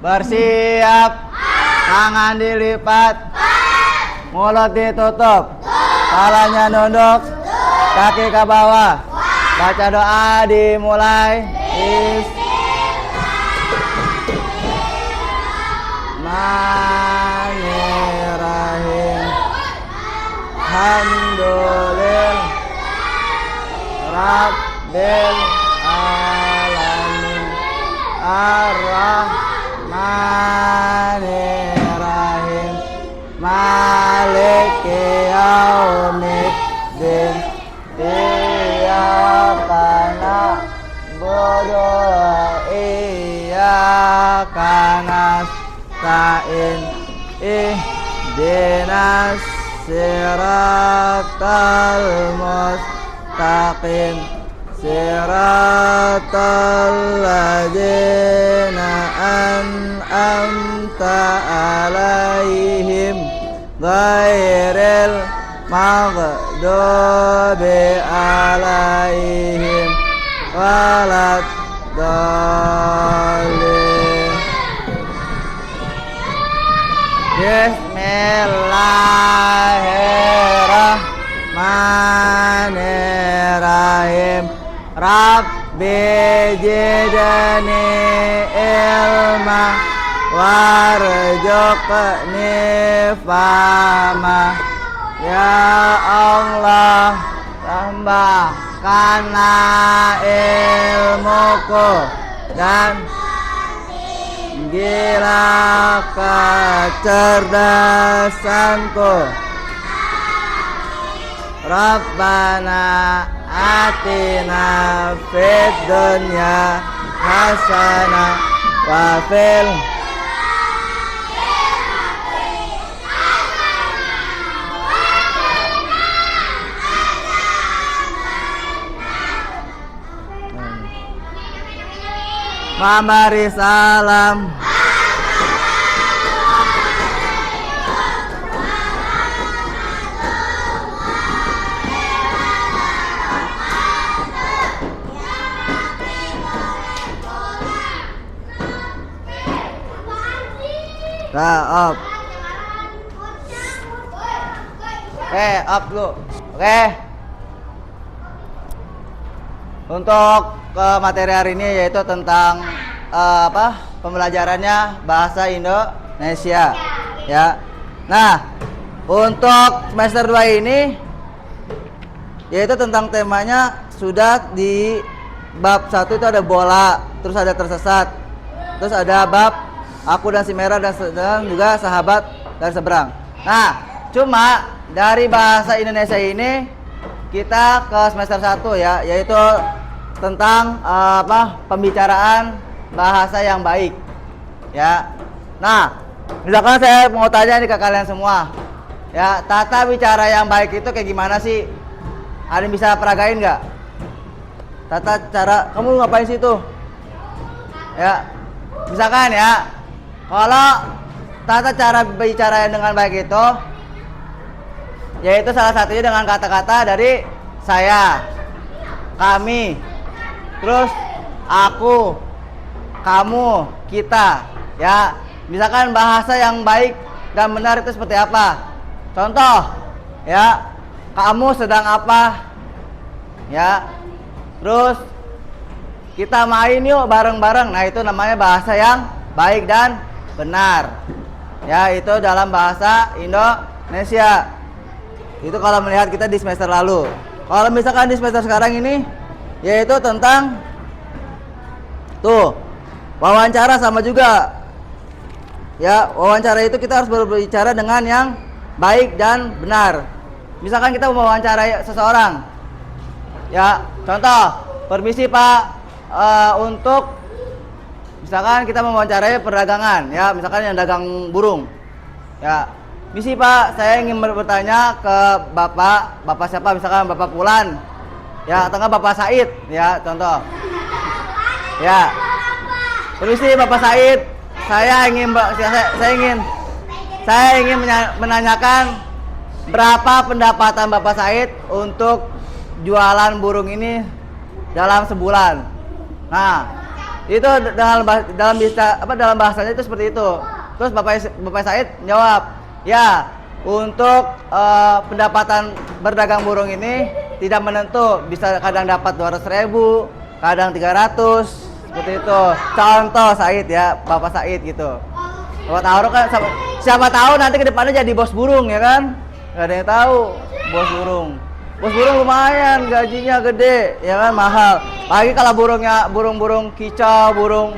Bersiap. Tangan dilipat. Mulut ditutup. Kepalanya nunduk. Kaki ke bawah. Baca doa dimulai. Bismillahirrahmanirrahim. Alhamdulillah Rabbil alamin. Ar-Rahmanirrahim. Maliki yaumiddin. Iyyaka na'budu wa iyyaka nasta'in. Ihdinas siratal mustaqim. Siratal ladzina an'amta alaihim ghairil maghdubi alaihim waladdallin. Bismillahirrahmanirrahim. Rabbi zidni ilma warzuqni fahma. Ya Allah, tambahkanlah ilmuku dan gila kecerdasanku. Rabbana atina fid dunya hasanah wa fil Mamari salam. Up. Up dulu. Oke. Untuk materi hari ini yaitu tentang pembelajarannya bahasa Indonesia ya. Nah, untuk semester 2 ini yaitu tentang temanya sudah di bab 1 itu ada bola, terus ada tersesat, terus ada bab aku dan si merah dan juga sahabat dari seberang. Nah, cuma dari bahasa Indonesia ini kita ke semester 1 ya, yaitu tentang pembicaraan bahasa yang baik ya. Nah, misalkan saya mau tanya nih ke kalian semua ya, tata bicara yang baik itu kayak gimana sih? Ada yang bisa peragain nggak? Tata cara, kamu ngapain sih tuh ya? Misalkan ya, kalau tata cara bicara dengan baik itu yaitu salah satunya dengan kata-kata dari saya, kami, terus aku, kamu, kita ya. Misalkan bahasa yang baik dan benar itu seperti apa? Contoh ya, kamu sedang apa ya, terus kita main yuk bareng-bareng. Nah, itu namanya bahasa yang baik dan benar ya, itu dalam bahasa Indonesia. Itu kalau melihat kita di semester lalu. Kalau misalkan di semester sekarang ini yaitu tentang tuh wawancara, sama juga ya. Wawancara itu kita harus berbicara dengan yang baik dan benar. Misalkan kita mau wawancara seseorang ya, contoh, permisi Pak, untuk misalkan kita mewawancarai perdagangan ya, misalkan yang dagang burung ya. Misi Pak, saya ingin bertanya ke Bapak siapa, misalkan Bapak Pulan ya, atau enggak Bapak Said ya, contoh ya. Permisi Bapak Said, saya ingin menanyakan berapa pendapatan Bapak Said untuk jualan burung ini dalam sebulan. Nah, Itu dalam bahasanya itu seperti itu. Terus Bapak Said jawab, ya untuk pendapatan berdagang burung ini tidak menentu, bisa kadang dapat 200.000, kadang 300, seperti itu. Contoh Said ya, Bapak Said gitu. Bapak tahu kan, siapa tahu nanti kedepannya jadi bos burung ya kan? Gak ada yang tahu, bos burung. Bos burung lumayan, gajinya gede, ya kan, mahal. Lagi kalau burungnya burung kicau, burung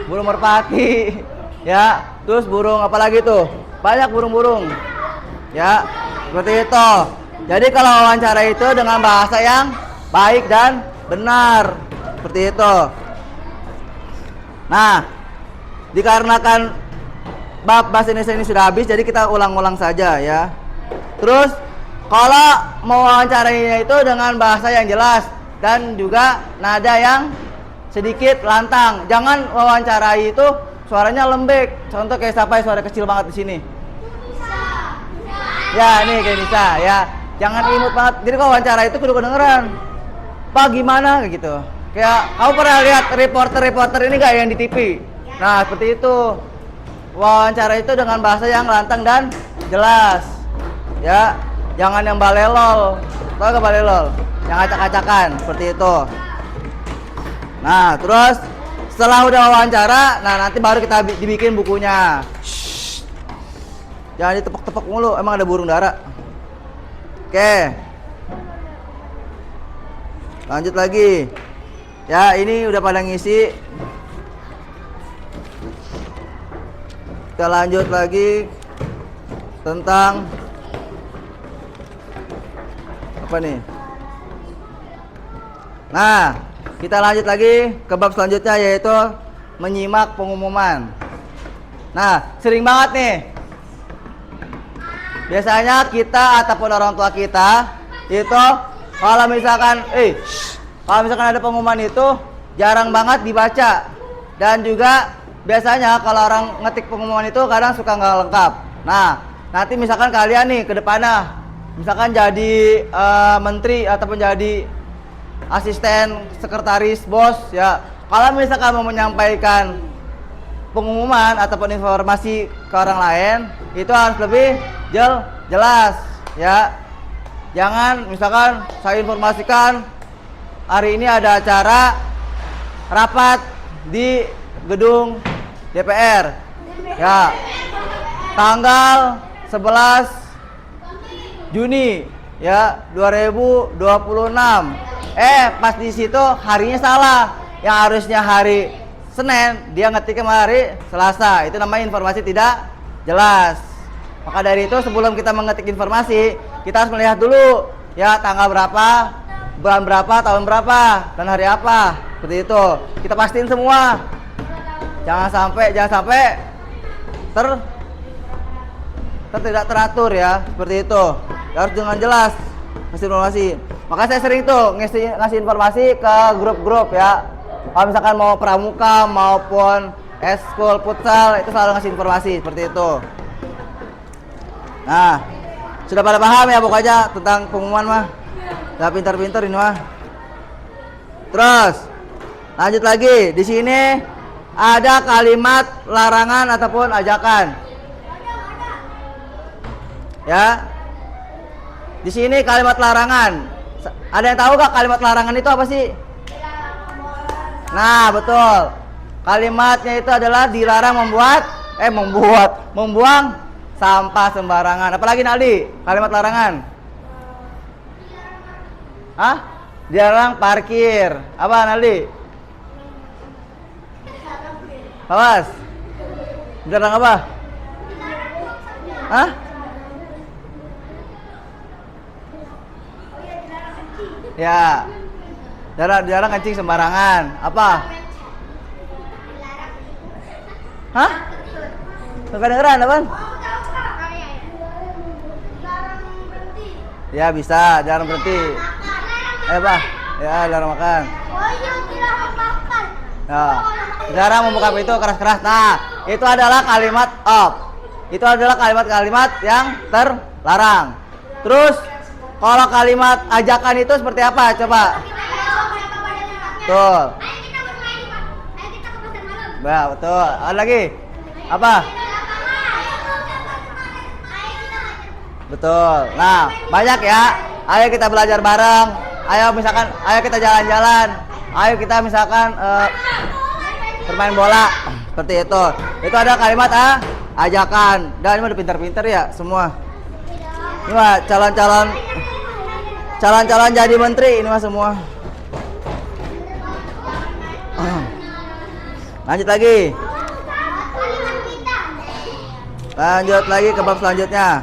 merpati, ya. Terus burung apalagi tuh? Banyak burung-burung. Ya, seperti itu. Jadi kalau wawancara itu dengan bahasa yang baik dan benar, seperti itu. Nah, dikarenakan bab bahasa Indonesia ini sudah habis, jadi kita ulang-ulang saja ya. Terus kalau mau wawancarainya itu dengan bahasa yang jelas dan juga nada yang sedikit lantang. Jangan wawancarai itu suaranya lembek. Contoh kayak siapa suara kecil banget di sini. Ya, nih kayak Nisa ya. Jangan imut banget. Jadi kalau wawancara itu kudu kedengeran. Pak gimana kayak gitu. Kayak kamu pernah lihat reporter ini gak yang di TV? Nah, seperti itu. Wawancara itu dengan bahasa yang lantang dan jelas. Ya, jangan yang balelol. Tahu gak balelol? Yang acak-acakan seperti itu. Nah, terus setelah udah wawancara, nah nanti baru kita dibikin bukunya. Shhh. Jangan ditepok-tepok mulu, emang ada burung dara. Oke. Lanjut lagi. Ya, ini udah pada ngisi. Kita lanjut lagi tentang apa nih? Nah, kita lanjut lagi ke bab selanjutnya, yaitu menyimak pengumuman. Nah, sering banget nih, biasanya kita ataupun orang tua kita itu kalau misalkan ada pengumuman itu jarang banget dibaca. Dan juga biasanya kalau orang ngetik pengumuman itu kadang suka nggak lengkap. Nah, nanti misalkan kalian nih ke depannya misalkan jadi menteri ataupun jadi asisten sekretaris bos ya, kalau misalkan mau menyampaikan pengumuman ataupun informasi ke orang lain itu harus lebih jelas ya. Jangan misalkan saya informasikan hari ini ada acara rapat di gedung DPR ya, tanggal 11 Juni ya 2026. Pas di situ harinya salah. Yang harusnya hari Senin, dia ngetiknya hari Selasa. Itu namanya informasi tidak jelas. Maka dari itu sebelum kita mengetik informasi, kita harus melihat dulu ya tanggal berapa, bulan berapa, tahun berapa, dan hari apa. Seperti itu. Kita pastiin semua. Jangan sampai tidak teratur ya. Seperti itu. Harus dengan jelas ngasih informasi. Maka saya sering tuh ngasih informasi ke grup-grup ya. Kalau misalkan mau pramuka maupun eskul futsal itu selalu ngasih informasi seperti itu. Nah, sudah pada paham ya pokoknya tentang pengumuman mah. Udah pintar-pintar ini mah. Terus lanjut lagi. Di sini ada kalimat larangan ataupun ajakan. Ya. Di sini kalimat larangan. Ada yang tahu gak kalimat larangan itu apa sih? Nah, betul. Kalimatnya itu adalah dilarang membuang sampah sembarangan. Apalagi Naldi, kalimat larangan? Hah? Dilarang parkir. Apa Naldi? Awas. Dilarang apa? Hah? Ya, jarang kencing sembarangan. Apa? Hah? Kedengeran apa? Ya bisa, jarang berhenti. Pak, ya jarang makan. Ya, jarang membuka pintu keras-keras. Nah, itu adalah kalimat off. Itu adalah kalimat-kalimat yang terlarang. Terus kalau kalimat ajakan itu seperti apa? Coba. Tuh. Bah, betul. Ada lagi? Apa? Betul. Nah, banyak ya. Ayo kita belajar bareng. Ayo misalkan, ayo kita jalan-jalan. Ayo kita misalkan bermain bola. Seperti itu. Itu ada kalimat ajakan. Dan ini udah pintar-pintar ya semua. Ini mah calon-calon jadi menteri ini mah semua. Lanjut lagi. Lanjut lagi ke bab selanjutnya.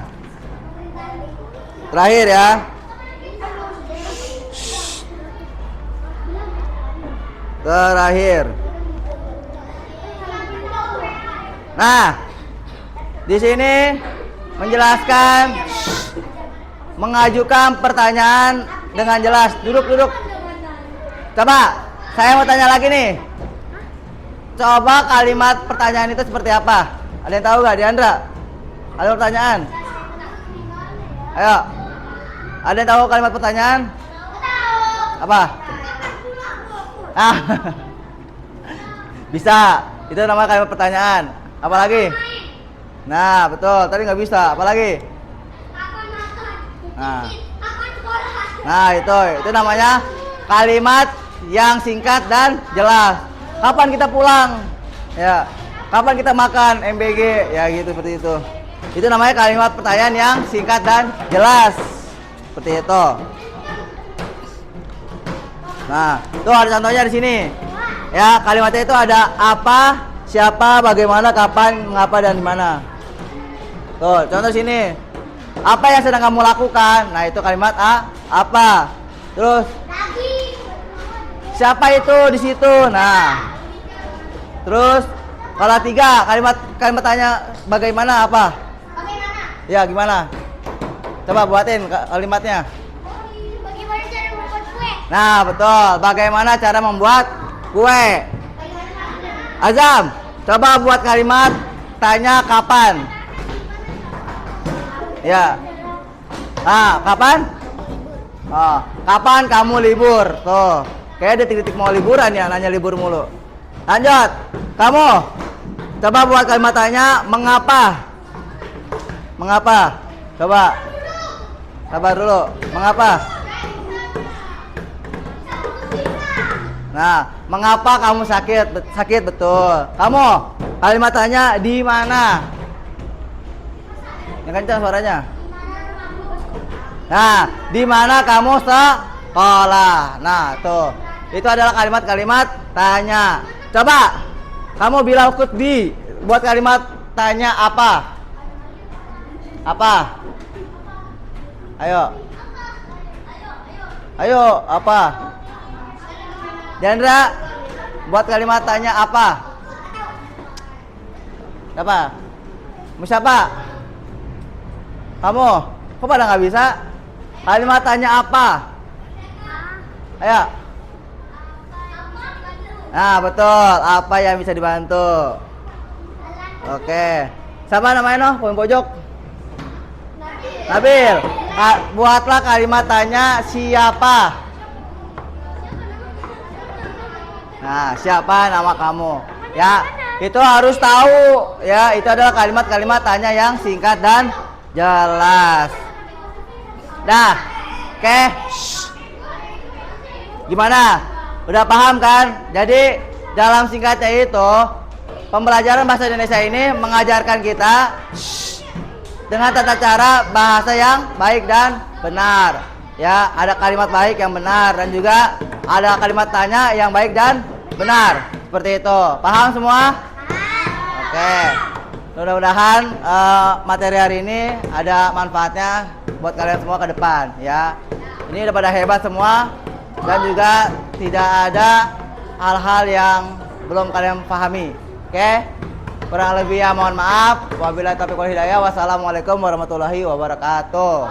Terakhir ya. Terakhir. Nah, di sini menjelaskan, mengajukan pertanyaan dengan jelas. Duduk. Coba, saya mau tanya lagi nih. Coba kalimat pertanyaan itu seperti apa? Ada yang tahu nggak, Diandra? Ada pertanyaan? Ayo. Ada yang tahu kalimat pertanyaan? Apa? Ah. Bisa. Itu namanya kalimat pertanyaan. Apa lagi? Nah, betul. Tadi nggak bisa. Apa lagi? Nah, itu namanya kalimat yang singkat dan jelas. Kapan kita pulang? Ya. Kapan kita makan MBG? Ya gitu, seperti itu. Itu namanya kalimat pertanyaan yang singkat dan jelas. Seperti itu. Nah, tuh ada contohnya di sini. Ya, kalimatnya itu ada apa, siapa, bagaimana, kapan, mengapa, dan di mana. Tuh, contoh sini. Apa yang sedang kamu lakukan? Nah, itu kalimat apa. Terus siapa itu di situ? Nah. Terus kalau 3 kalimat tanya bagaimana apa? Bagaimana? Ya, gimana? Coba buatin kalimatnya. Bagaimana cara membuat kue? Nah, betul. Bagaimana cara membuat kue? Azam, coba buat kalimat tanya kapan. Ya. Nah, kapan? Oh, kapan kamu libur? Tuh. Kayak detik-detik mau liburan ya, nanya libur mulu. Lanjut. Kamu coba buat kalimat tanya mengapa? Mengapa? Coba. Sabar dulu. Mengapa? Nah, mengapa kamu sakit? Sakit betul. Kamu kalimat tanya di mana? Yang kencang suaranya. Nah, di mana kamu sekolah? Nah, tuh. Itu adalah kalimat-kalimat tanya. Coba kamu bilang di buat kalimat tanya apa? Apa? Ayo, apa? Diandra, buat kalimat tanya apa? Siapa? Siapa? Kamu? Kok pada nggak bisa? Kalimat tanya apa? Ayo. Nah, betul. Apa yang bisa dibantu? Oke. Siapa namanya noh? Poin pojok. Nabil. Buatlah kalimat tanya siapa. Nah, siapa nama kamu? Ya, itu harus tahu. Ya, itu adalah kalimat-kalimat tanya yang singkat dan jelas. Dah. Oke. Gimana? Udah paham kan? Jadi dalam singkatnya itu pembelajaran bahasa Indonesia ini mengajarkan kita dengan tata cara bahasa yang baik dan benar. Ya, ada kalimat baik yang benar dan juga ada kalimat tanya yang baik dan benar. Seperti itu. Paham semua? Oke. Mudah-mudahan materi hari ini ada manfaatnya buat kalian semua ke depan ya. Ini udah pada hebat semua. Dan juga tidak ada hal-hal yang belum kalian pahami. Oke? Kurang lebih ya mohon maaf. Wabillahi taufiq wal hidayah. Wassalamualaikum warahmatullahi wabarakatuh.